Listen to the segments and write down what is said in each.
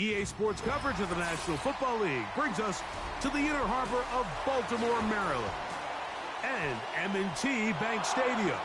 EA Sports coverage of the National Football League brings us to the inner harbor of Baltimore, Maryland, and M&T Bank Stadium.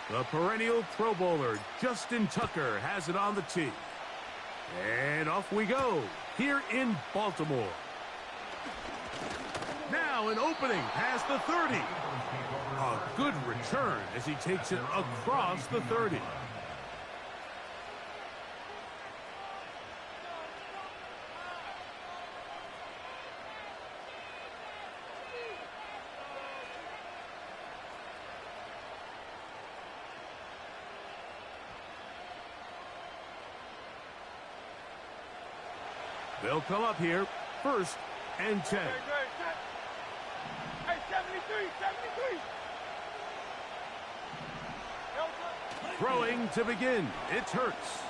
The perennial Pro Bowler, Justin Tucker, has it on the tee. And off we go, here in Baltimore. Now an opening past the 30. A good return as he takes it across the 30. They'll come up here, 1st and 10. Hey, 73. Throwing to begin, it's Hurts.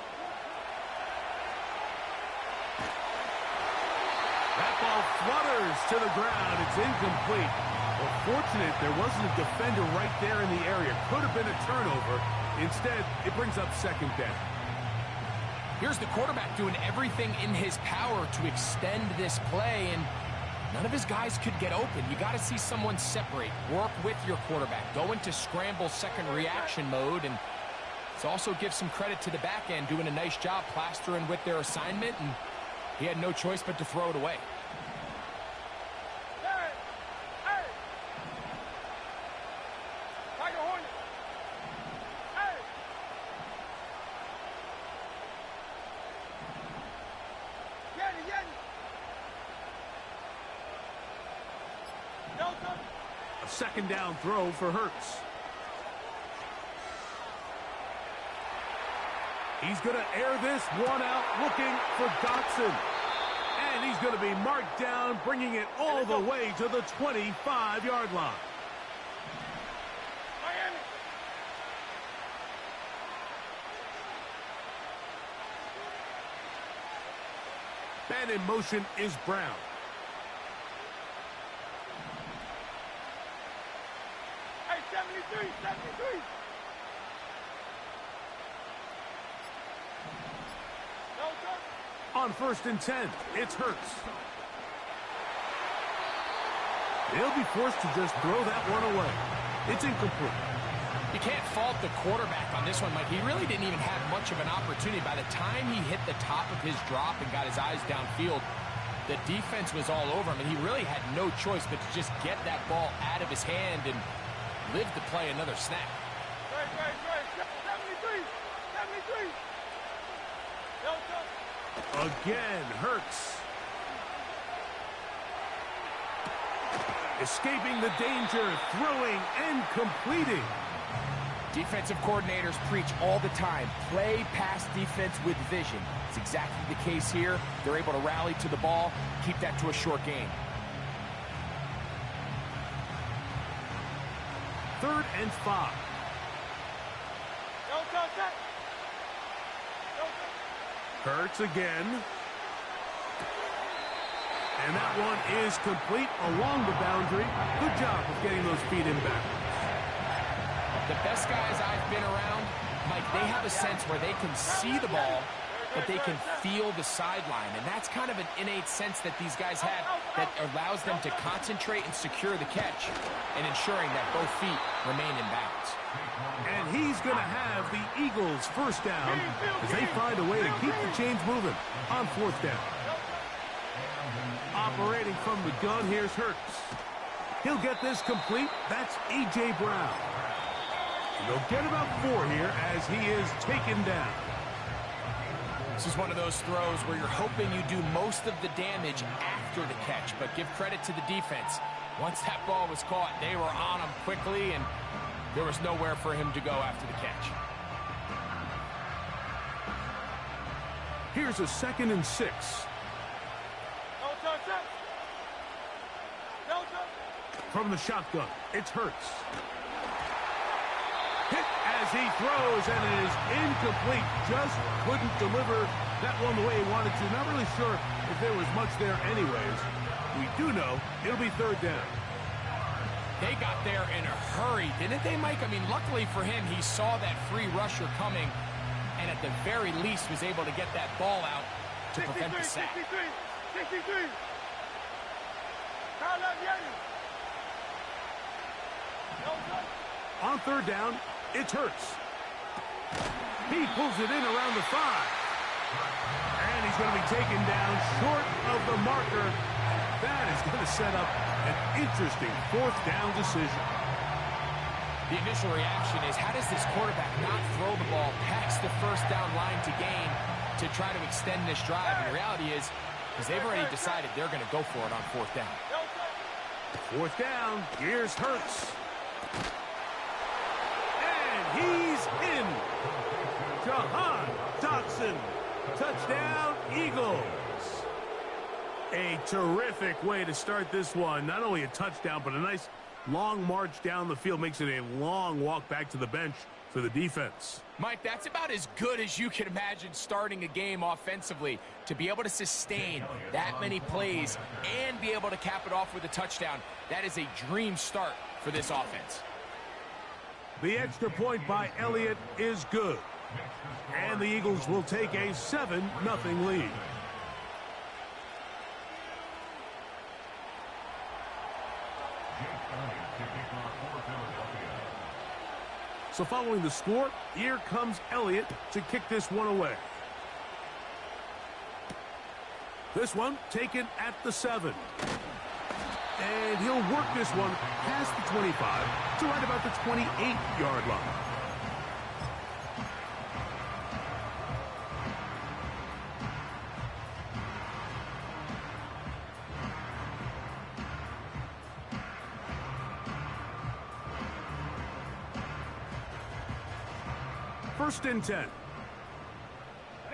That ball flutters to the ground. It's incomplete. Well, fortunate there wasn't a defender right there in the area. Could have been a turnover. Instead, it brings up 2nd down. Here's the quarterback doing everything in his power to extend this play, and none of his guys could get open. You got to see someone separate, work with your quarterback, go into scramble second reaction mode, and it also gives some credit to the back end doing a nice job plastering with their assignment, and he had no choice but to throw it away. A 2nd down throw for Hurts. He's going to air this one out, looking for Dotson. And he's going to be marked down, bringing it all the way to the 25-yard line. Man in motion is Brown. Hey, 73. On 1st and 10, it's Hurts. They'll be forced to just throw that one away. It's incomplete. You can't fault the quarterback on this one, Mike. He really didn't even have much of an opportunity. By the time he hit the top of his drop and got his eyes downfield, the defense was all over him, and he really had no choice but to just get that ball out of his hand and live to play another snap. 73. Again, Hurts. Escaping the danger, throwing and completing. Defensive coordinators preach all the time, play pass defense with vision. It's exactly the case here. They're able to rally to the ball, keep that to a short game. 3rd and 5. Hurts again. And that one is complete along the boundary. Good job of getting those feet in backwards. The best guys I've been around, Mike, they have a sense where they can see the ball, but they can feel the sideline. And that's kind of an innate sense that these guys have that allows them to concentrate and secure the catch and ensuring that both feet remain in bounds. And he's going to have the Eagles' 1st down as they find a way to keep the chains moving on 4th down. Operating from the gun, here's Hurts. He'll get this complete. That's A.J. Brown. And they'll get about 4 here as he is taken down. This is one of those throws where you're hoping you do most of the damage after the catch, but give credit to the defense. Once that ball was caught, they were on him quickly, and there was nowhere for him to go after the catch. Here's a 2nd and 6. No touch. No touch. From the shotgun, it's Hurts. Hit as he throws, and it is incomplete. Just couldn't deliver that one the way he wanted to. Not really sure if there was much there anyways. We do know it'll be 3rd down. They got there in a hurry, didn't they, Mike? I mean, luckily for him, he saw that free rusher coming, and at the very least was able to get that ball out to prevent the sack. 63. No touch. On 3rd down, it's Hurts. He pulls it in around the 5. And he's going to be taken down short of the marker. That is going to set up an interesting 4th down decision. The initial reaction is, how does this quarterback not throw the ball past the 1st down line to gain to try to extend this drive? And the reality is they've already decided they're going to go for it on 4th down. 4th down, here's Hurts. And he's in. Jahan Dotson. Touchdown, Eagles. A terrific way to start this one. Not only a touchdown, but a nice long march down the field. Makes it a long walk back to the bench for the defense. Mike, that's about as good as you can imagine starting a game offensively. To be able to sustain that many plays and be able to cap it off with a touchdown, that is a dream start for this offense. The extra point by Elliott is good. And the Eagles will take a 7-0 lead. So following the score, here comes Elliott to kick this one away. This one taken at the 7. And he'll work this one past the 25 to right about the 28-yard line. First and 10.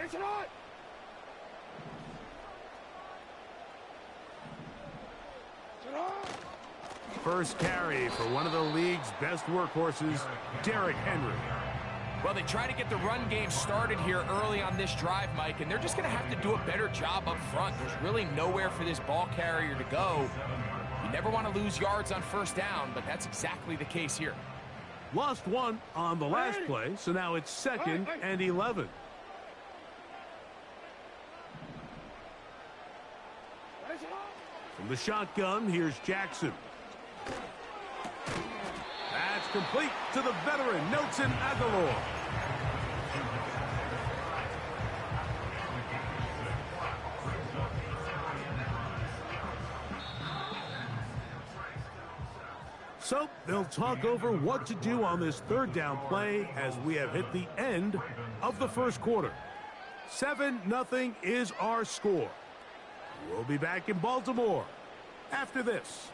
It's not. First carry for one of the league's best workhorses, Derrick Henry. Well, they try to get the run game started here early on this drive, Mike, and they're just going to have to do a better job up front. There's really nowhere for this ball carrier to go. You never want to lose yards on 1st down, but that's exactly the case here. Lost one on the last play, so now it's 2nd and 11. From the shotgun, here's Jackson. That's complete to the veteran, Nelson Aguilar. So they'll talk over what to do on this 3rd down play as we have hit the end of the 1st quarter. 7-0 is our score. We'll be back in Baltimore after this.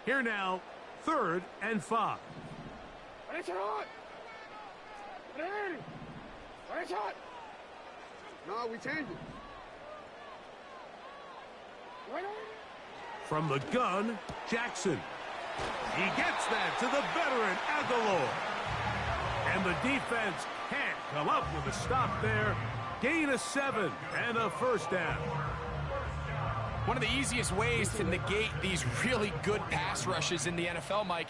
Here now, 3rd and 5. No, we changed it. From the gun, Jackson. He gets that to the veteran, Aguilar. And the defense can't come up with a stop there. Gain of 7 and a 1st down. One of the easiest ways to negate these really good pass rushes in the NFL, Mike,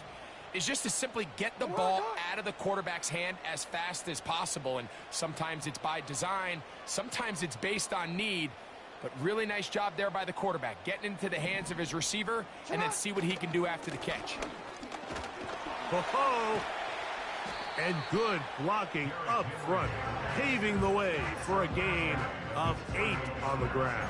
is just to simply get the ball out of the quarterback's hand as fast as possible. And sometimes it's by design, sometimes it's based on need. But really nice job there by the quarterback, getting into the hands of his receiver and then see what he can do after the catch. Oh, And good blocking up front, paving the way for a gain of 8 on the ground.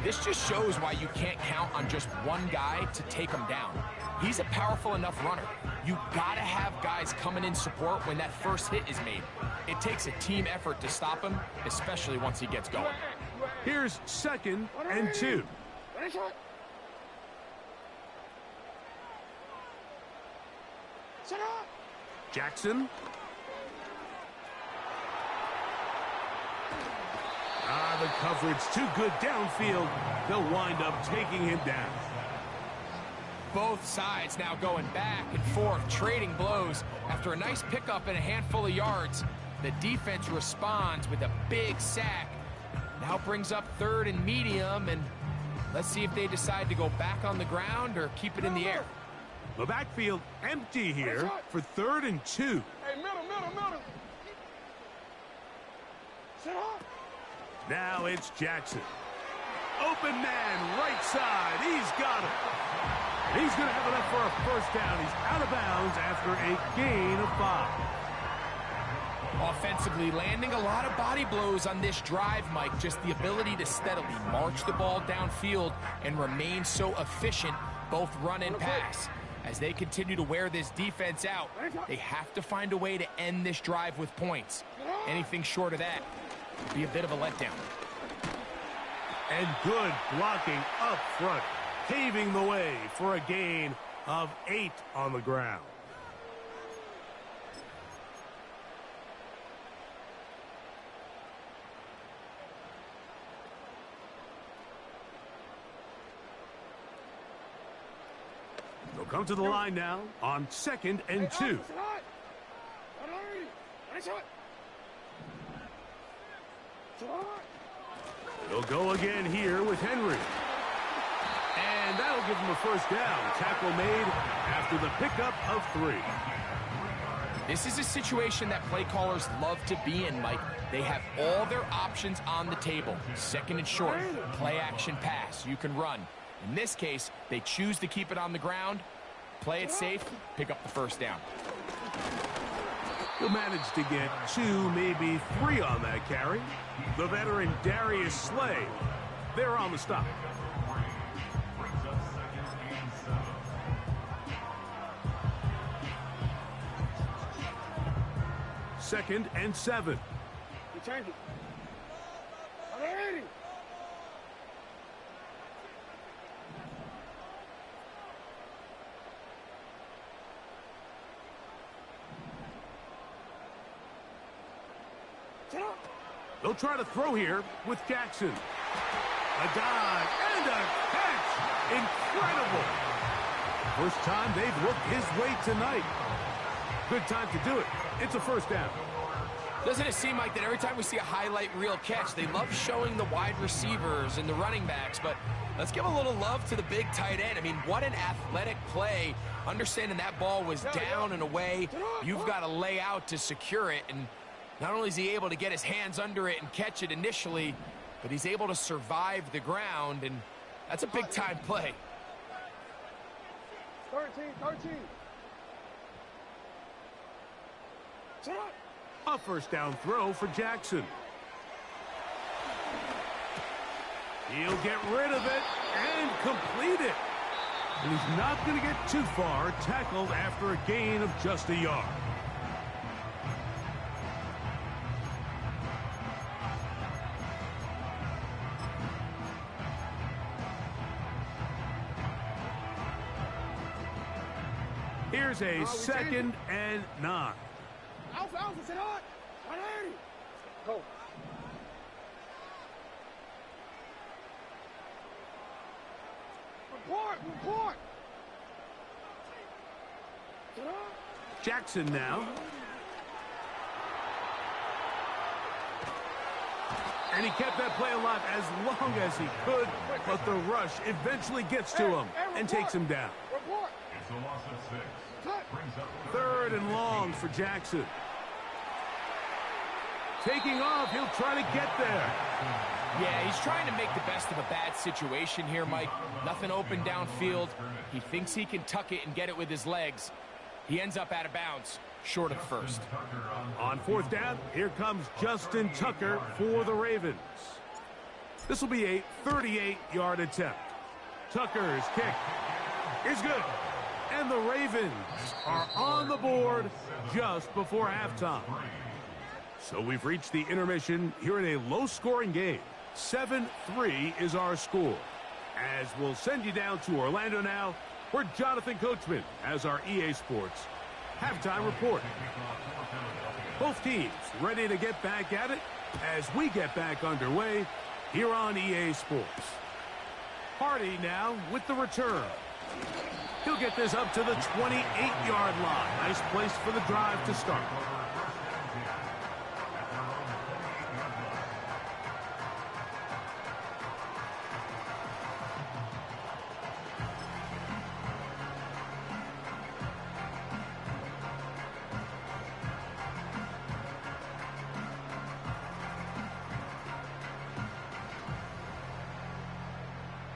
This just shows why you can't count on just one guy to take him down. He's a powerful enough runner. You gotta have guys coming in support when that first hit is made. It takes a team effort to stop him, especially once he gets going. Here's 2nd and 2. Jackson. The coverage too good downfield. They'll wind up taking him down. Both sides now going back and forth, trading blows. After a nice pickup and a handful of yards, the defense responds with a big sack. Now brings up 3rd and medium, and let's see if they decide to go back on the ground or keep it in the air. The backfield empty here for 3rd and 2. Hey, middle. Sit up. Now it's Jackson. Open man, right side. He's got him. And he's going to have enough for a first down. He's out of bounds after a gain of 5. Offensively, landing a lot of body blows on this drive, Mike. Just the ability to steadily march the ball downfield and remain so efficient, both run and pass. As they continue to wear this defense out, they have to find a way to end this drive with points. Anything short of that would be a bit of a letdown. And good blocking up front, paving the way for a gain of 8 on the ground. They'll come to the line now on 2nd and 2. They'll go again here with Henry. And that'll give him a first down. Tackle made after the pickup of 3. This is a situation that play callers love to be in, Mike. They have all their options on the table. 2nd and short, play action pass. You can run. In this case, they choose to keep it on the ground, play it safe, pick up the first down. He'll manage to get 2, maybe 3 on that carry. The veteran Darius Slay, they're on the stop. Second and 7. You change it. Already. They'll try to throw here with Jackson. A dive and a catch. Incredible. First time they've looked his way tonight. Good time to do it. It's a first down. Doesn't it seem like that every time we see a highlight reel catch, they love showing the wide receivers and the running backs, but let's give a little love to the big tight end. I mean, what an athletic play. Understanding that ball was down and away, you've got to lay out to secure it, and not only is he able to get his hands under it and catch it initially, but he's able to survive the ground, and that's a big-time play. 13. A first down throw for Jackson. He'll get rid of it and complete it. And he's not going to get too far, tackled after a gain of just a yard. Here's a 2nd and 9. Alpha, sit on. 180. Go. Report. Sit on. Jackson now. And he kept that play alive as long as he could, but the rush eventually gets to him and takes him down. Report. It's a loss of 6. 3rd and long for Jackson. Taking off, he'll try to get there. Yeah, he's trying to make the best of a bad situation here, Mike. Nothing open downfield. He thinks he can tuck it and get it with his legs. He ends up out of bounds. short of first. On fourth down, here comes Justin Tucker for the Ravens. This will be a 38-yard attempt. Tucker's kick is good. And the Ravens are on the board just before halftime. So we've reached the intermission here in a low-scoring game. 7-3 is our score. As we'll send you down to Orlando now, where Jonathan Coachman has our EA Sports halftime report. Both teams ready to get back at it as we get back underway here on EA Sports. Hardy now with the return. He'll get this up to the 28-yard line. Nice place for the drive to start.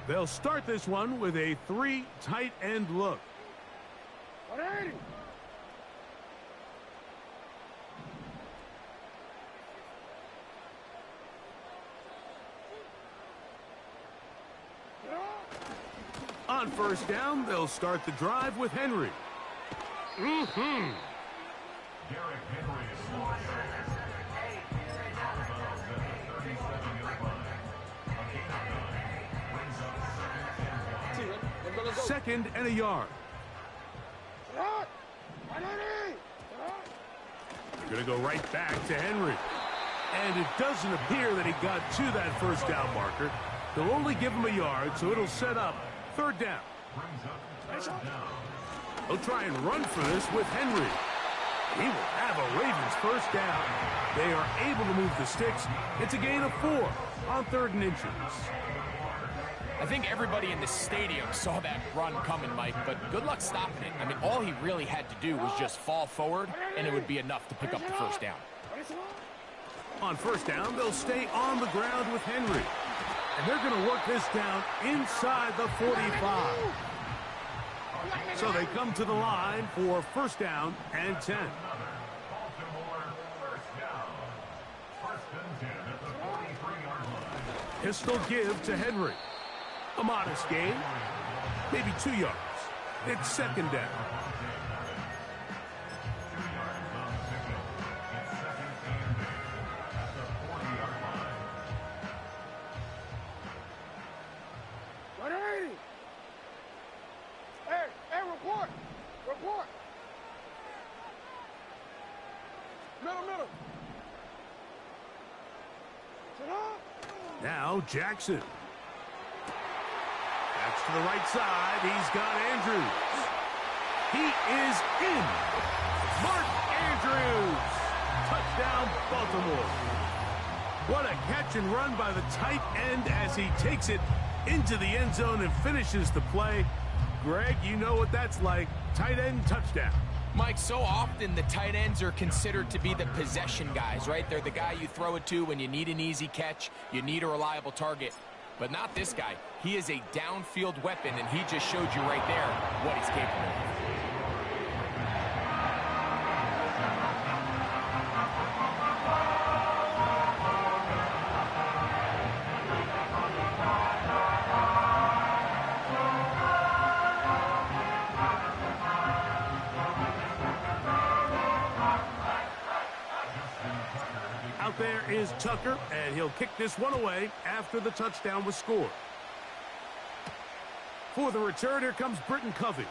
They'll start this one with a 3 tight end look. 180. On first down, they'll start the drive with Henry. Second and a yard. Going to go right back to Henry. And it doesn't appear that he got to that first down marker. They'll only give him a yard, so it'll set up third down. They'll try and run for this with Henry. He will have a Ravens first down. They are able to move the sticks. It's a gain of 4 on 3rd and inches. I think everybody in the stadium saw that run coming, Mike, but good luck stopping it. I mean, all he really had to do was just fall forward, and it would be enough to pick up the first down. On first down, they'll stay on the ground with Henry. And they're going to work this down inside the 45. So they come to the line for first down and 10. Pistol give to Henry. A modest gain, maybe 2 yards. It's second down. Hey, report. Middle. Now Jackson. Backs to the right side. He's got Andrews. He is in. Mark Andrews. Touchdown, Baltimore. What a catch and run by the tight end as he takes it into the end zone and finishes the play. Greg, you know what that's like. Tight end touchdown. Mike, so often the tight ends are considered to be the possession guys, right? They're the guy you throw it to when you need an easy catch, you need a reliable target. But not this guy. He is a downfield weapon, and he just showed you right there what he's capable of. Out there is Tucker, and he'll kick this one away after the touchdown was scored. For the return, here comes Britton Covey.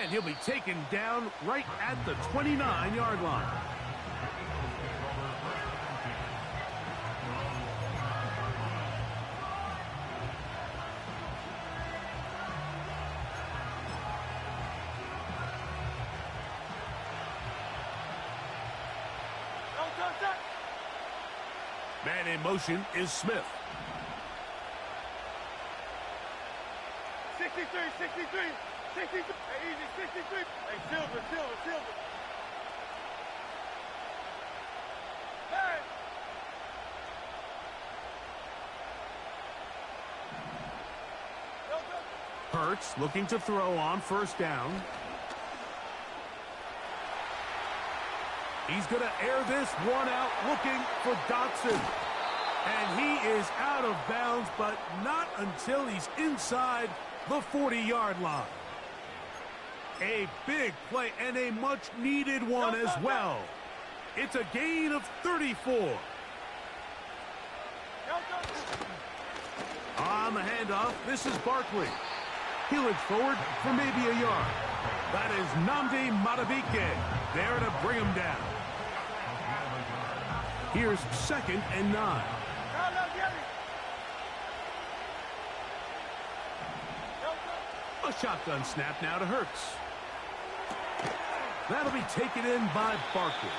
And he'll be taken down right at the 29-yard line. Man in motion is Smith. 63. Hey, easy, 63. Hey, Silver. Hey! Hurts looking to throw on first down. He's going to air this one out looking for Dotson. And he is out of bounds, but not until he's inside the 40-yard line. A big play and a much-needed one as well. It's a gain of 34. On the handoff, this is Barkley. He'll edge forward for maybe a yard. That is Nnamdi Madubuike there to bring him down. Here's 2nd and 9. A shotgun snap now to Hurts. That'll be taken in by Barkley.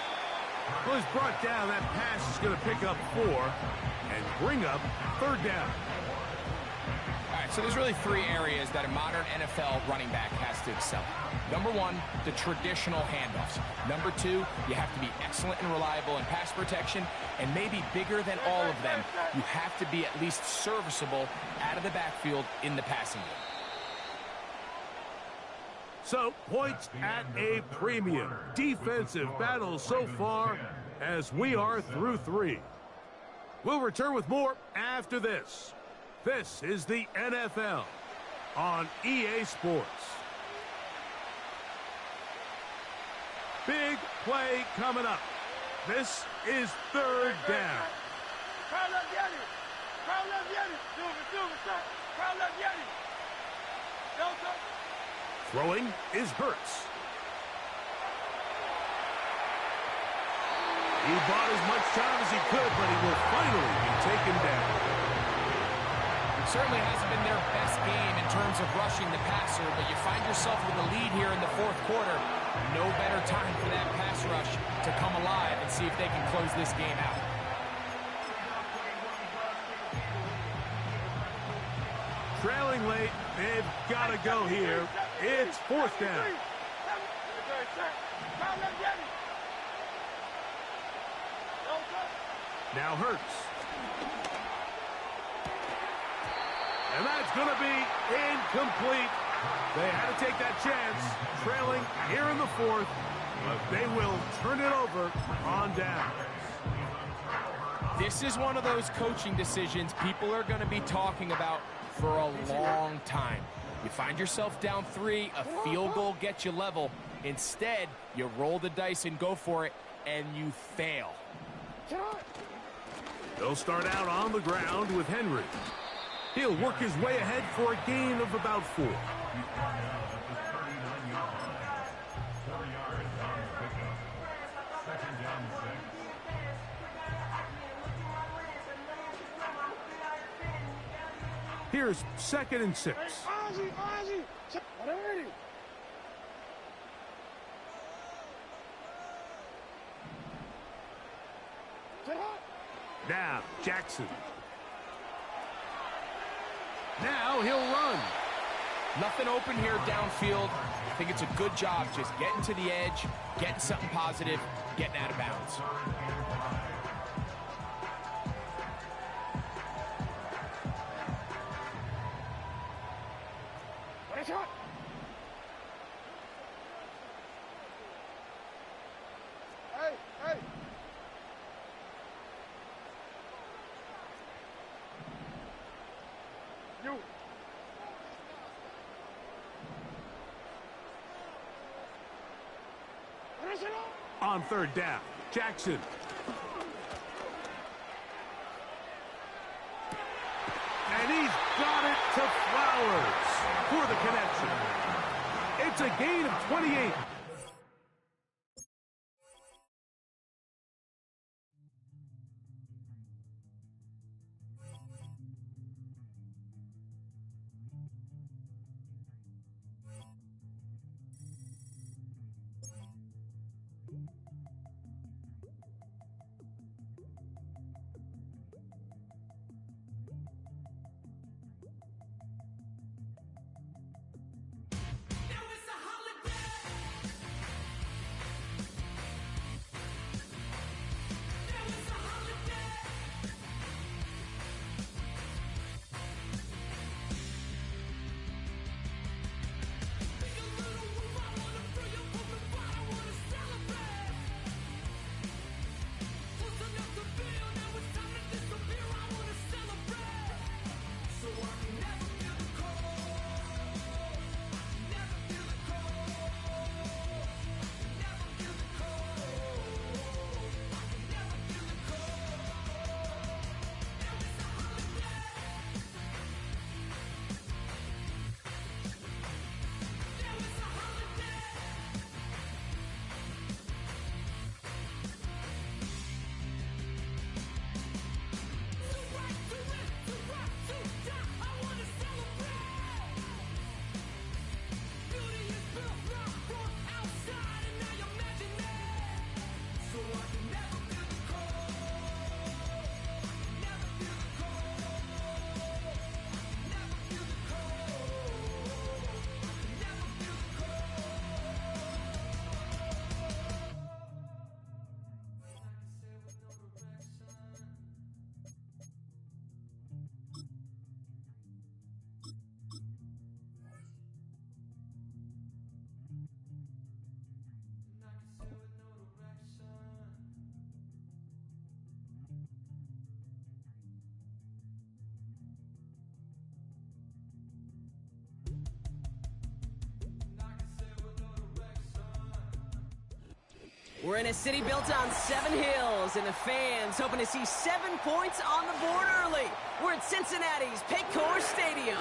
Well, he's brought down. That pass is going to pick up 4 and bring up 3rd down. All right, so there's really 3 areas that a modern NFL running back has to excel. Number 1, the traditional handoffs. Number 2, you have to be excellent and reliable in pass protection. And maybe bigger than all of them, you have to be at least serviceable out of the backfield in the passing game. So, points at a premium. Defensive battle so far as we are through 3. We'll return with more after this. This is the NFL on EA Sports. Big play coming up. This is 3rd down. Throwing is Hurts. He bought as much time as he could, but he will finally be taken down. It certainly hasn't been their best game in terms of rushing the passer, but you find yourself with a lead here in the 4th quarter. No better time for that pass rush to come alive and see if they can close this game out. Trailing late, they've got to go here. It's 4th down. Now Hurts. And that's going to be incomplete. They had to take that chance, trailing here in the 4th, but they will turn it over on down. This is one of those coaching decisions people are going to be talking about for a long time. You find yourself down 3, a field goal gets you level. Instead, you roll the dice and go for it, and you fail. They'll start out on the ground with Henry. He'll work his way ahead for a gain of about 4. Here's 2nd and 6. Now, Jackson. Now he'll run. Nothing open here downfield. I think it's a good job just getting to the edge, getting something positive, getting out of bounds. Hey! You! On 3rd down, Jackson. And he's got it to Flowers for the connection. It's a gain of 28. We're in a city built on 7 hills, and the fans hoping to see 7 points on the board early. We're at Cincinnati's Paycor Stadium.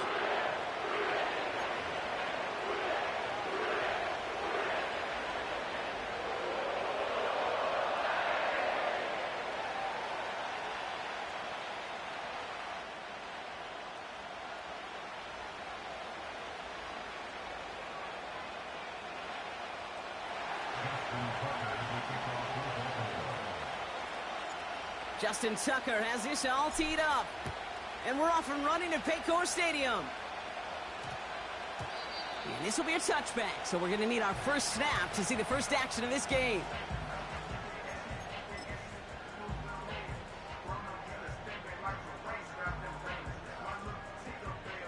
Justin Tucker has this all teed up. And we're off and running at Paycor Stadium. And this will be a touchback, so we're going to need our first snap to see the first action of this game.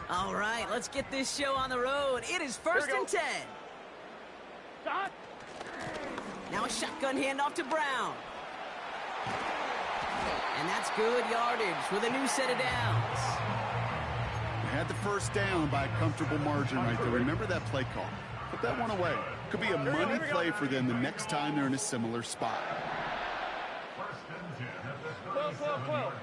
All right, let's get this show on the road. It is 1st and 10. Stop. Now a shotgun handoff to Brown. And that's good yardage with a new set of downs. They had the first down by a comfortable margin right there. Remember that play call. Put that one away. Could be a money play for them the next time they're in a similar spot. 12, 12, 12.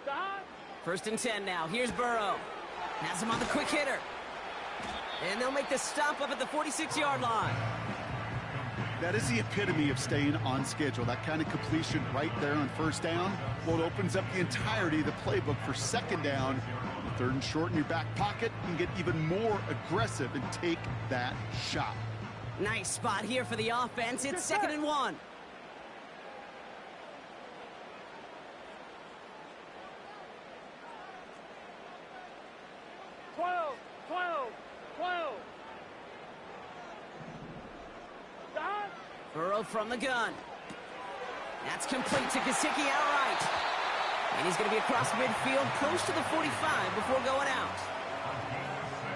Stop. 1st and 10 now. Here's Burrow. Has him on the quick hitter. And they'll make the stop up at the 46-yard line. That is the epitome of staying on schedule. That kind of completion right there on 1st down. Well, it opens up the entirety of the playbook for 2nd down. 3rd and short in your back pocket. You can get even more aggressive and take that shot. Nice spot here for the offense. It's 2nd and 1. Burrow from the gun. That's complete to Gesicki outright. And he's going to be across midfield, close to the 45 before going out.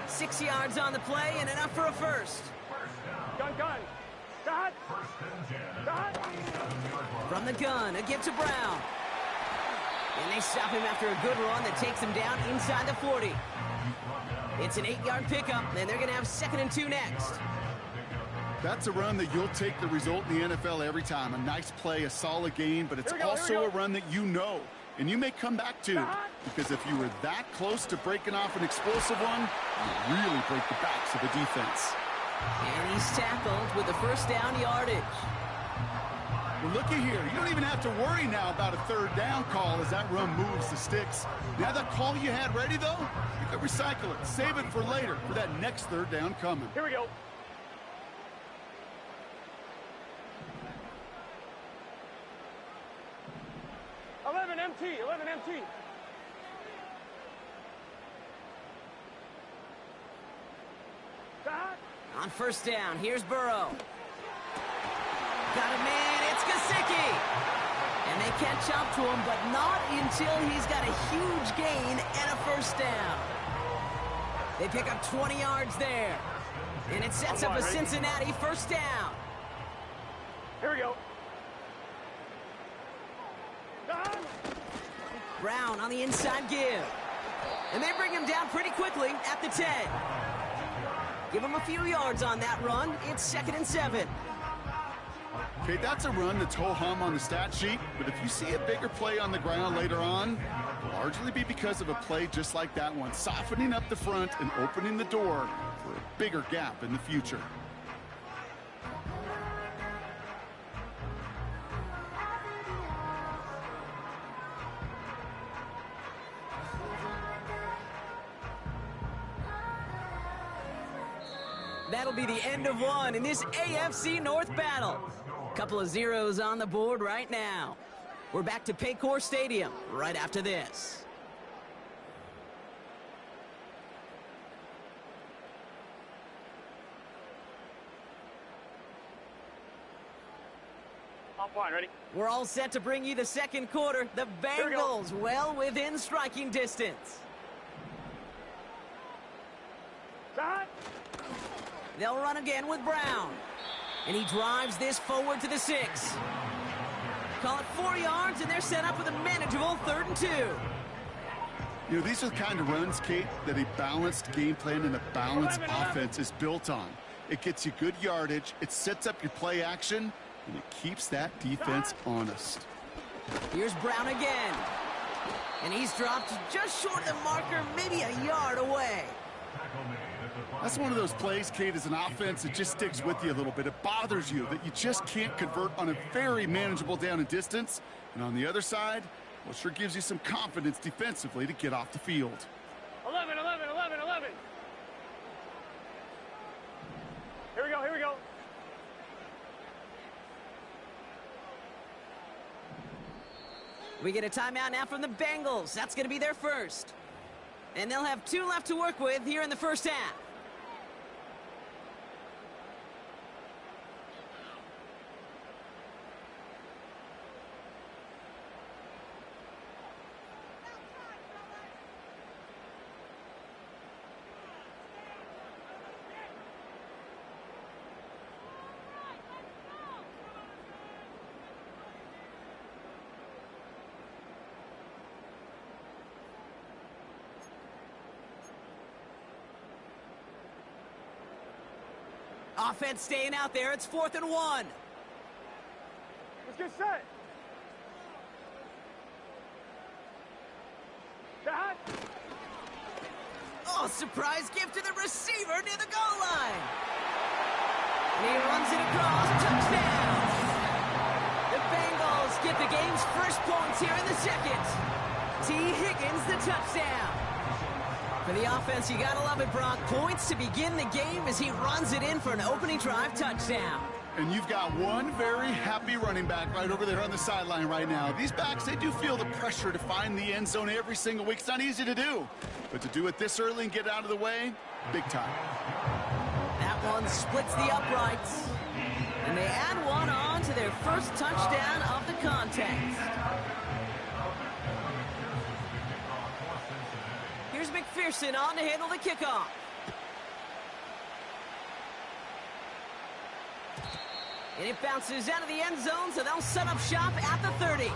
6 yards on the play and enough for a first. Gun. Stop. From the gun, a give to Brown. And they stop him after a good run that takes him down inside the 40. It's an 8-yard pickup, and they're going to have 2nd and 2 next. That's a run that you'll take the result in the NFL every time. A nice play, a solid gain, but it's also a run that you know, and you may come back to, because if you were that close to breaking off an explosive one, you really break the backs of the defense. And he's tackled with the 1st down yardage. Well, looky here. You don't even have to worry now about a 3rd down call as that run moves the sticks. Now that call you had ready, though, you can recycle it. Save it for later for that next 3rd down coming. Here we go. Eleven MT. Stop. On 1st down, here's Burrow. Got a man, it's Gesicki. And they catch up to him, but not until he's got a huge gain and a 1st down. They pick up 20 yards there. And it sets up a Cincinnati 1st down. Here we go. Brown on the inside give. And they bring him down pretty quickly at the 10. Give him a few yards on that run. It's 2nd and 7. Okay, that's a run that's ho-hum on the stat sheet, but if you see a bigger play on the ground later on, it'll largely be because of a play just like that one, softening up the front and opening the door for a bigger gap in the future. That'll be the end of one in this AFC North battle. Couple of zeros on the board right now. We're back to Paycor Stadium right after this. I'm fine, ready? We're all set to bring you the 2nd quarter. The Bengals well within striking distance. Stop. They'll run again with Brown. And he drives this forward to the 6. Call it 4 yards, and they're set up with a manageable 3rd and 2. You know, these are the kind of runs, Kate, that a balanced game plan and a balanced offense is built on. It gets you good yardage, it sets up your play action, and it keeps that defense honest. Here's Brown again. And he's dropped just short of the marker, maybe a yard away. That's one of those plays, Kate, as an offense, it just sticks with you a little bit. It bothers you that you just can't convert on a very manageable down and distance. And on the other side, well, it sure gives you some confidence defensively to get off the field. 11, 11, 11, 11. Here we go, here we go. We get a timeout now from the Bengals. That's going to be their first. And they'll have 2 left to work with here in the first half. Offense staying out there. It's 4th and 1. Let's get set. That. Oh, surprise gift to the receiver near the goal line. And he runs it across. Touchdown. The Bengals get the game's first points here in the second. T. Higgins, the touchdown. For the offense, you gotta love it, Brock. Points to begin the game as he runs it in for an opening drive touchdown. And you've got one very happy running back right over there on the sideline right now. These backs, they do feel the pressure to find the end zone every single week. It's not easy to do. But to do it this early and get out of the way, big time. That one splits the uprights. And they add one on to their first touchdown of the contest. Here's McPherson on to handle the kickoff. And it bounces out of the end zone, so they'll set up shop at the 30.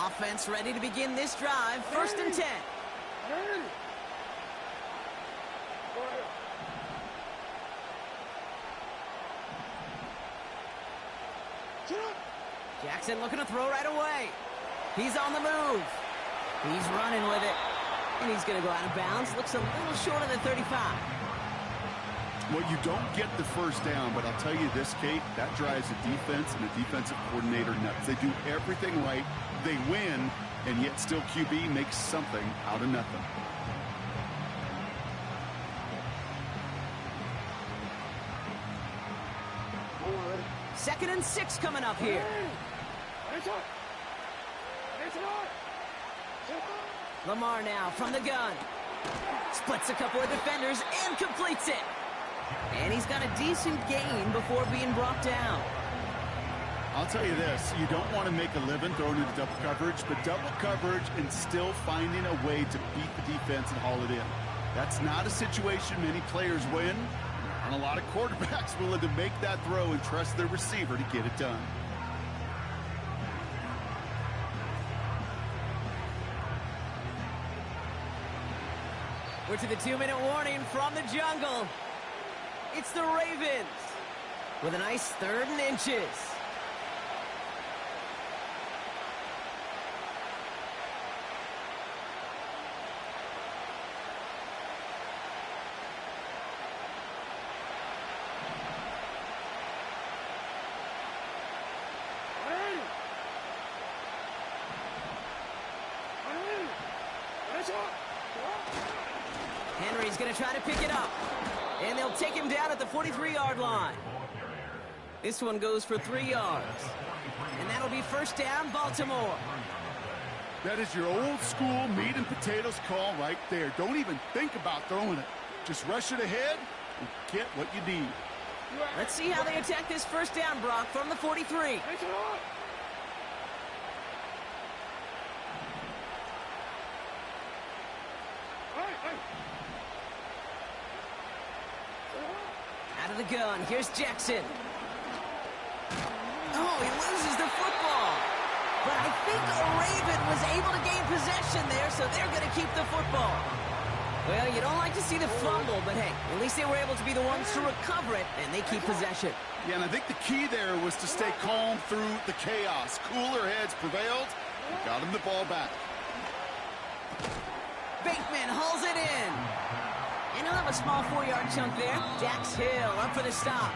Offense ready to begin this drive. 1st and 10. Jackson looking to throw right away. He's on the move. He's running with it. And he's going to go out of bounds. Looks a little short of the 35. Well, you don't get the first down, but I'll tell you this, Kate, that drives the defense and the defensive coordinator nuts. They do everything right. They win, and yet still QB makes something out of nothing. Second and 6 coming up here. Lamar now from the gun. Splits a couple of defenders and completes it. And he's got a decent gain before being brought down. I'll tell you this, you don't want to make a living throwing into double coverage, but double coverage and still finding a way to beat the defense and haul it in. That's not a situation many players win, and a lot of quarterbacks willing to make that throw and trust their receiver to get it done. We're to the 2-minute warning from the jungle. It's the Ravens with a nice 3rd and inches. Henry's going to try to pick it up. And they'll take him down at the 43-yard line. This one goes for 3 yards. And that'll be 1st down, Baltimore. That is your old school meat and potatoes call right there. Don't even think about throwing it. Just rush it ahead and get what you need. Let's see how they attack this first down, Brock, from the 43. Out of the gun, here's Jackson. Oh, he loses the football. But I think Raven was able to gain possession there, so they're going to keep the football. Well, you don't like to see the fumble, but hey, at least they were able to be the ones to recover it, and they keep possession. Yeah, and I think the key there was to stay calm through the chaos. Cooler heads prevailed and got him the ball back. Bateman hauls it in. And he'll have a small 4-yard chunk there. Dax Hill up for the stop.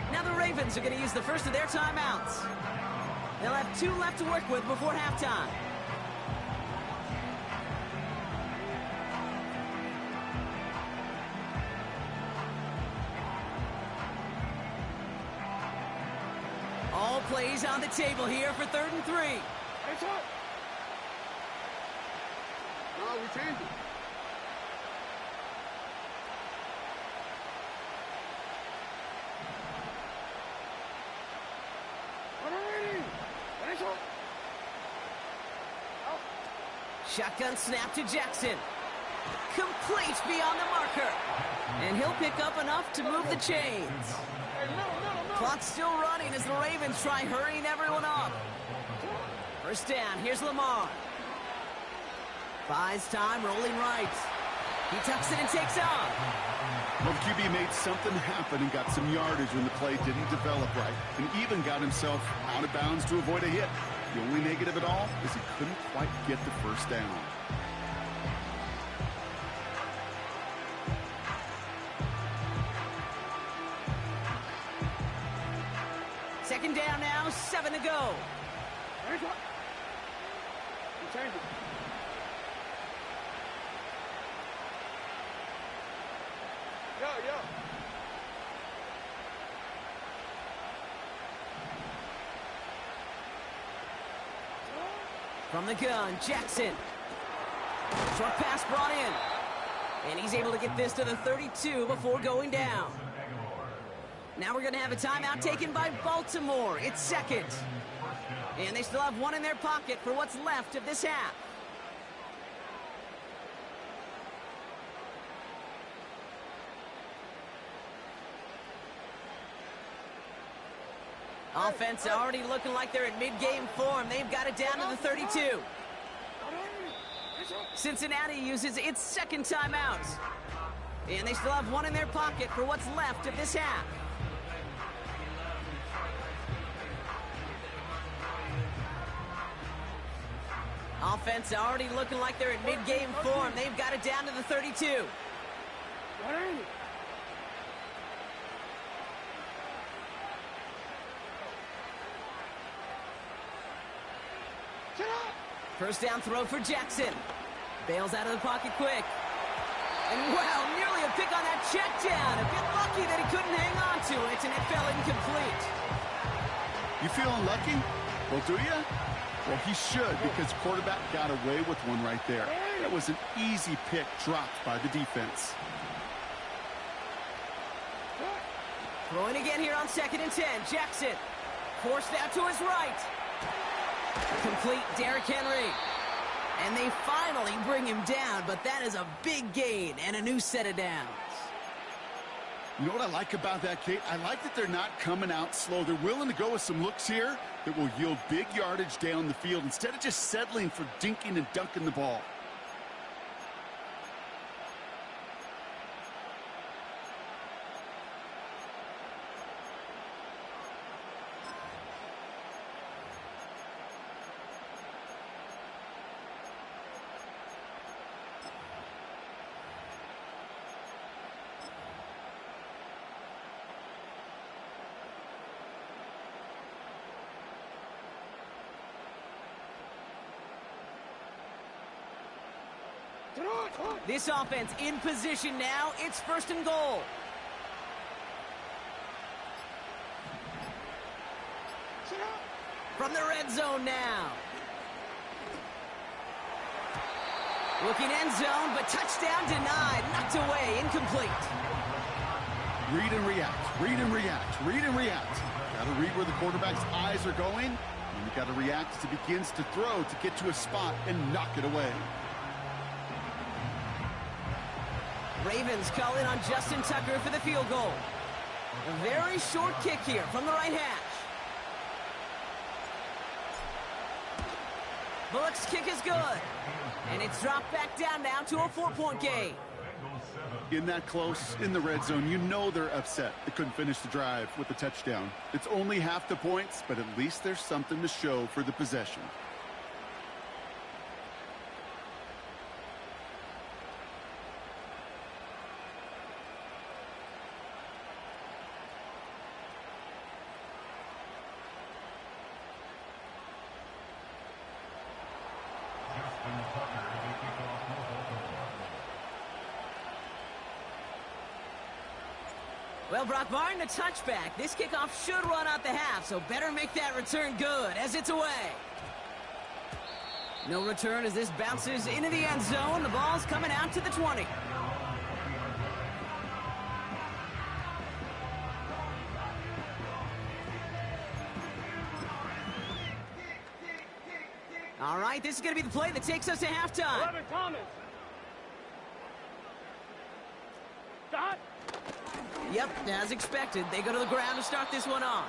Now the Ravens are going to use the first of their timeouts. They'll have 2 left to work with before halftime. All plays on the table here for 3rd and 3. Hey, top. No, we changed it. Shotgun snap to Jackson. Complete beyond the marker. And he'll pick up enough to move the chains. Clock's still running as the Ravens try hurrying everyone up. First down, here's Lamar. Buys time, rolling right. He tucks it and takes off. Well, the QB made something happen and got some yardage when the play didn't develop right, and even got himself out of bounds to avoid a hit. The only negative at all is he couldn't quite get the first down. Second down now, 7 to go. Change it. Yo. From the gun, Jackson. Short pass brought in. And he's able to get this to the 32 before going down. Now we're going to have a timeout taken by Baltimore. It's second. And they still have 1 in their pocket for what's left of this half. Offense already looking like they're in mid-game form. They've got it down to the 32. Cincinnati uses its second timeout. And they still have 1 in their pocket for what's left of this half. Offense already looking like they're in mid-game form. They've got it down to the 32. First down throw for Jackson. Bails out of the pocket quick. And wow, nearly a pick on that check down. A bit lucky that he couldn't hang on to it, and it fell incomplete. You feeling lucky? Well, do you? Well, he should, because quarterback got away with one right there. That was an easy pick dropped by the defense. Throwing again here on 2nd and 10. Jackson forced out to his right. Complete Derrick Henry. And they finally bring him down, but that is a big gain and a new set of downs. You know what I like about that, Kate? I like that they're not coming out slow. They're willing to go with some looks here that will yield big yardage down the field instead of just settling for dinking and dunking the ball. This offense in position now. It's 1st and goal. From the red zone now. Looking end zone, but touchdown denied. Knocked away, incomplete. Read and react, read and react, read and react. Got to read where the quarterback's eyes are going, and you got to react as he begins to throw to get to a spot and knock it away. Ravens call in on Justin Tucker for the field goal. A very short kick here from the right hash. Bullock's kick is good. And it's dropped back down now to a 4-point game. In that close, in the red zone, you know they're upset they couldn't finish the drive with the touchdown. It's only half the points, but at least there's something to show for the possession. Well, Brock, barring the touchback, this kickoff should run out the half, so better make that return good as it's away. No return as this bounces into the end zone. The ball's coming out to the 20. All right, this is going to be the play that takes us to halftime. 11 Thomas. Dot. Yep, as expected, they go to the ground to start this one off.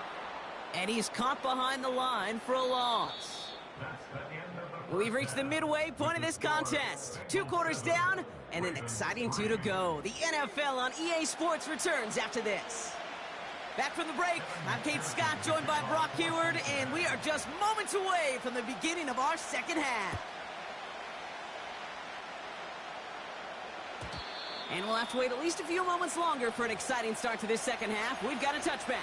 And he's caught behind the line for a loss. We've reached the midway point of this contest. 2 quarters down and an exciting 2 to go. The NFL on EA Sports returns after this. Back from the break, I'm Kate Scott, joined by Brock Heward, and we are just moments away from the beginning of our second half. And we'll have to wait at least a few moments longer for an exciting start to this second half. We've got a touchback.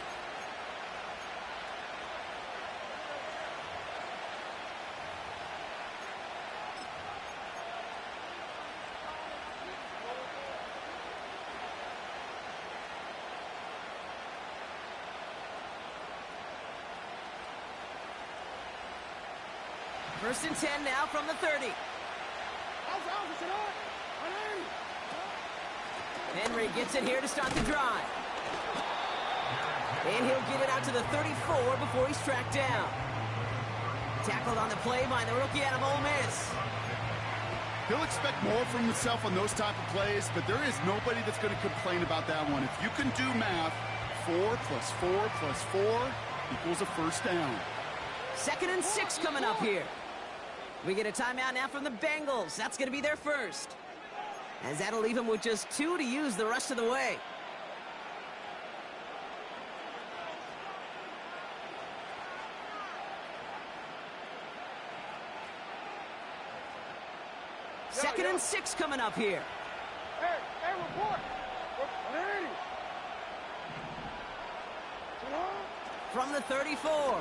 First and 10 now from the 30. Henry gets it here to start the drive. And he'll get it out to the 34 before he's tracked down. Tackled on the play by the rookie out of Ole Miss. He'll expect more from himself on those type of plays, but there is nobody that's going to complain about that one. If you can do math, 4 plus 4 plus 4 equals a first down. 2nd and 6 coming up here. We get a timeout now from the Bengals. That's going to be their first, as that'll leave them with just 2 to use the rest of the way. Second and 6 coming up here. Hey, report. From the 34.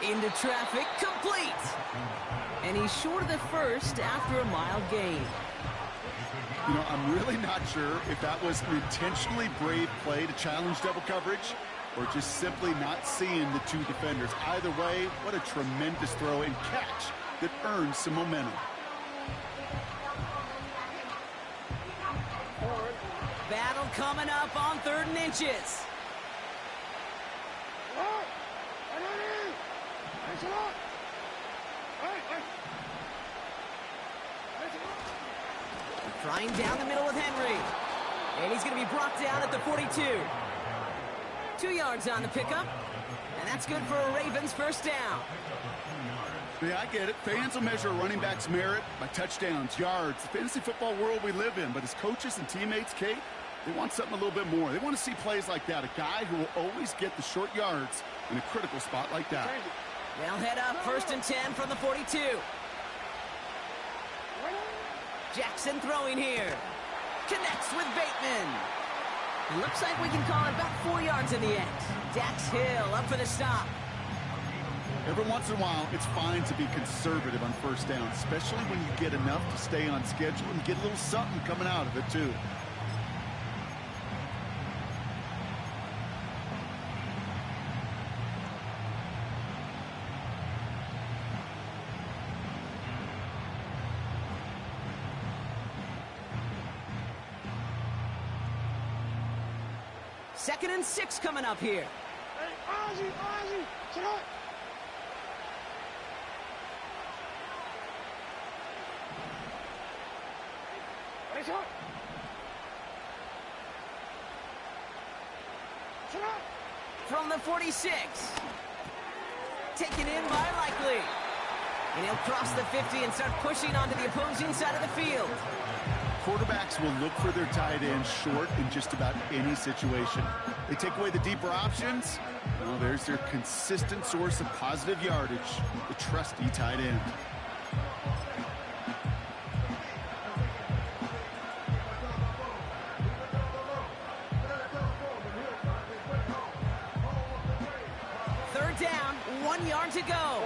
Into traffic, complete. And he's short of the first after a mild gain. You know, I'm really not sure if that was an intentionally brave play to challenge double coverage or just simply not seeing the 2 defenders. Either way, what a tremendous throw and catch that earns some momentum. Battle coming up on 3rd and inches. Trying down the middle with Henry. And he's going to be brought down at the 42. 2 yards on the pickup. And that's good for a Ravens first down. Yeah, I get it. Fans will measure a running back's merit by touchdowns, yards, the fantasy football world we live in. But as coaches and teammates, Kate, they want something a little bit more. They want to see plays like that. A guy who will always get the short yards in a critical spot like that. They'll head up 1st and 10 from the 42. Jackson throwing here. Connects with Bateman. It looks like we can call it about 4 yards in the end. Dax Hill up for the stop. Every once in a while, it's fine to be conservative on first down, especially when you get enough to stay on schedule and get a little something coming out of it, too. 2nd and 6 coming up here. Hey, Ozzy, sit up. Hey, sit up. Sit up. From the 46. Taken in by Likely. And he'll cross the 50 and start pushing onto the opposing side of the field. Quarterbacks will look for their tight end short in just about any situation. They take away the deeper options. Well, there's their consistent source of positive yardage, the trusty tight end. Third down, 1 yard to go.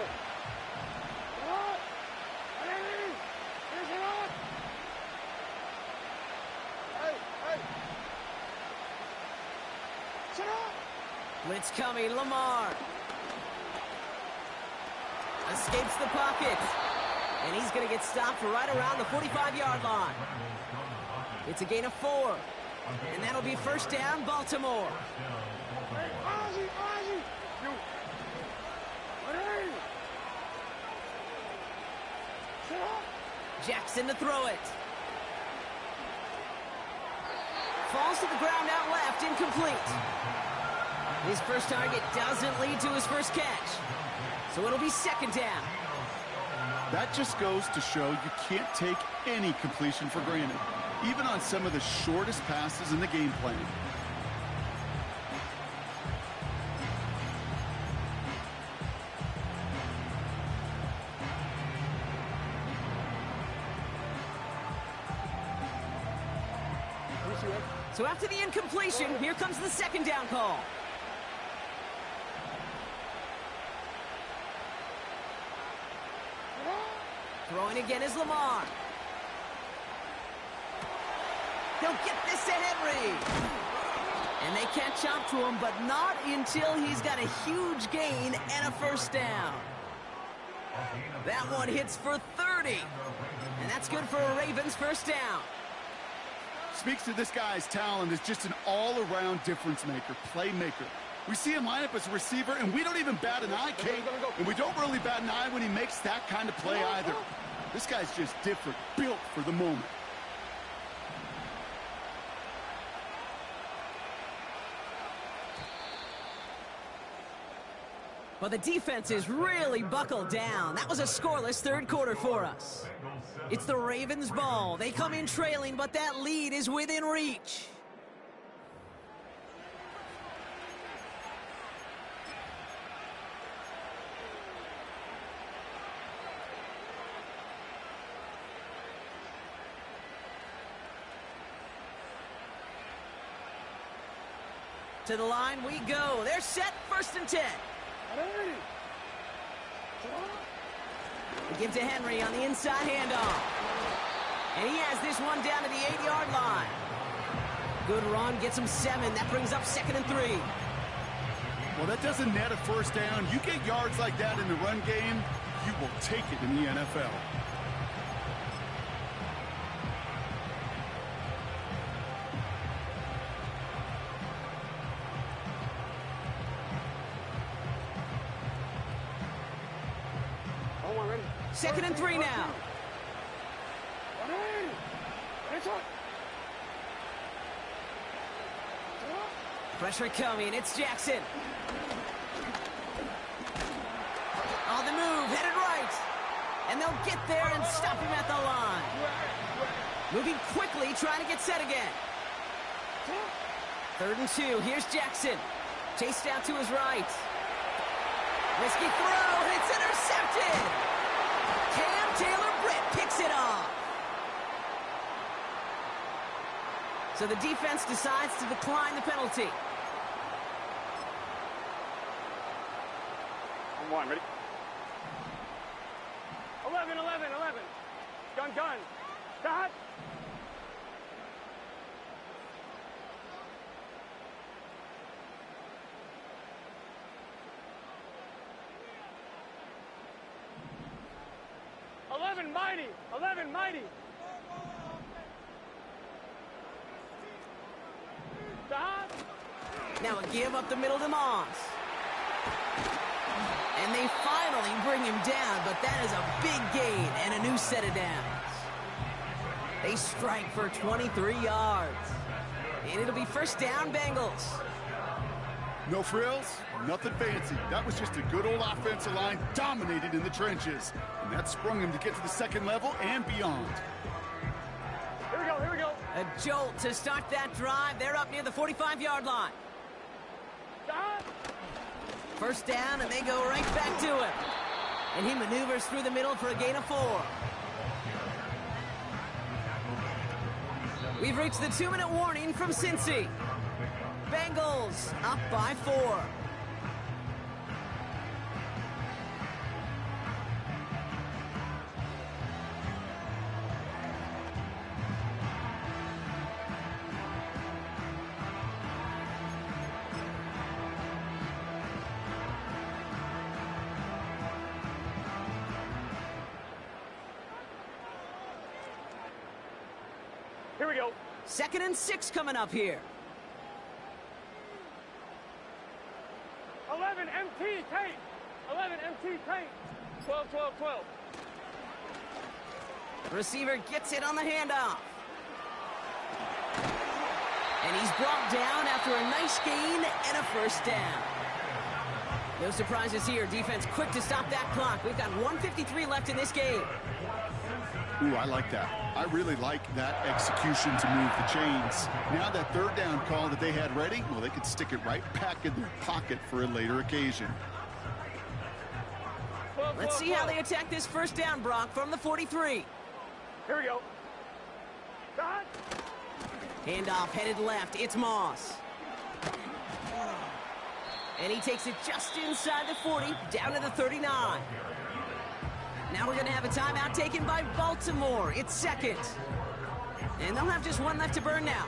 Blitz coming, Lamar. Escapes the pocket. And he's going to get stopped right around the 45-yard line. It's a gain of 4. And that'll be first down, Baltimore. Hey, Ozzy, you. Hey. Sit up. Jackson to throw it. Falls to the ground out left, incomplete. His first target doesn't lead to his first catch. So it'll be 2nd down. That just goes to show you can't take any completion for granted, even on some of the shortest passes in the game plan. So after the incompletion, here comes the 2nd down call. Throwing again is Lamar. He'll get this to Henry. And they can't chop to him, but not until he's got a huge gain and a first down. That one hits for 30. And that's good for a Ravens first down. Speaks to this guy's talent as just an all-around difference maker, playmaker. We see him line up as a receiver, and we don't even bat an eye, Kate. And we don't really bat an eye when he makes that kind of play either. This guy's just different, built for the moment. Well, the defense is really buckled down. That was a scoreless third quarter for us. It's the Ravens' ball. They come in trailing, but that lead is within reach. To the line we go. They're set, 1st and 10. They give to Henry on the inside handoff. And he has this one down to the 8-yard line. Good run, gets him 7. That brings up 2nd and 3. Well, that doesn't net a first down. You get yards like that in the run game, you will take it in the NFL. Second and 3 now. Pressure coming. It's Jackson. On the move, headed right. And they'll get there and stop him at the line. Moving quickly, trying to get set again. 3rd and 2. Here's Jackson. Chased out to his right. Risky throw, and it's intercepted. Cam Taylor-Britt picks it off. So the defense decides to decline the penalty. One, ready? 11. Gun. Stop. Mighty. Stop. Now a give up the middle to Moss. And they finally bring him down, but that is a big gain and a new set of downs. They strike for 23 yards. And it'll be first down, Bengals. No frills, nothing fancy. That was just a good old offensive line dominated in the trenches. And that sprung him to get to the second level and beyond. Here we go, here we go. A jolt to start that drive. They're up near the 45-yard line. First down, and they go right back to him. And he maneuvers through the middle for a gain of 4. We've reached the 2-minute warning from Cincy. Bengals up by 4. Here we go. 2nd and 6 coming up here. 11 MT tape. 11 MT tape. 12, 12, 12. Receiver gets it on the handoff. And he's brought down after a nice gain and a first down. No surprises here. Defense quick to stop that clock. We've got 1:53 left in this game. Ooh, I like that. I really like that execution to move the chains. Now that third down call that they had ready, well, they could stick it right back in their pocket for a later occasion. Let's see how they attack this first down, Brock, from the 43. Here we go. Handoff headed left. It's Moss. And he takes it just inside the 40, down to the 39. Now we're going to have a timeout taken by Baltimore. It's 2nd. And they'll have just one left to burn now.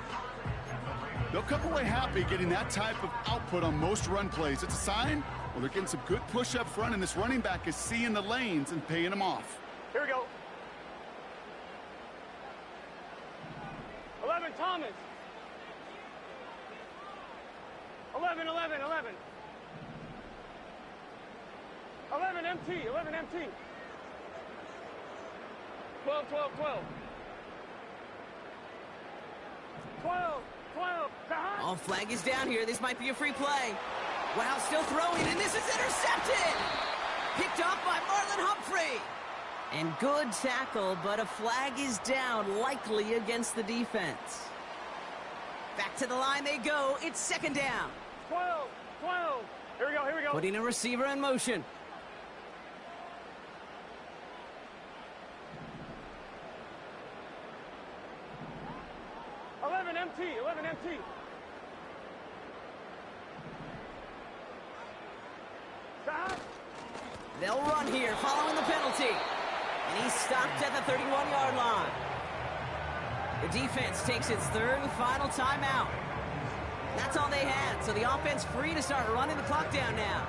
They'll come away happy getting that type of output on most run plays. It's a sign, well, they're getting some good push up front, and this running back is seeing the lanes and paying them off. Here we go. 11 Thomas. 11, 11, 11. 11 MT, 11 MT. 12, 12, 12. 12, 12. All flag is down here. This might be a free play. Wow, still throwing, and this is intercepted. Picked off by Marlon Humphrey. And good tackle, but a flag is down, likely against the defense. Back to the line they go. It's 2nd down. 12, 12. Here we go, here we go. Putting a receiver in motion. MT, 11 MT. They'll run here following the penalty. And he's stopped at the 31-yard line. The defense takes its 3rd and final timeout. That's all they had, so the offense free to start running the clock down now.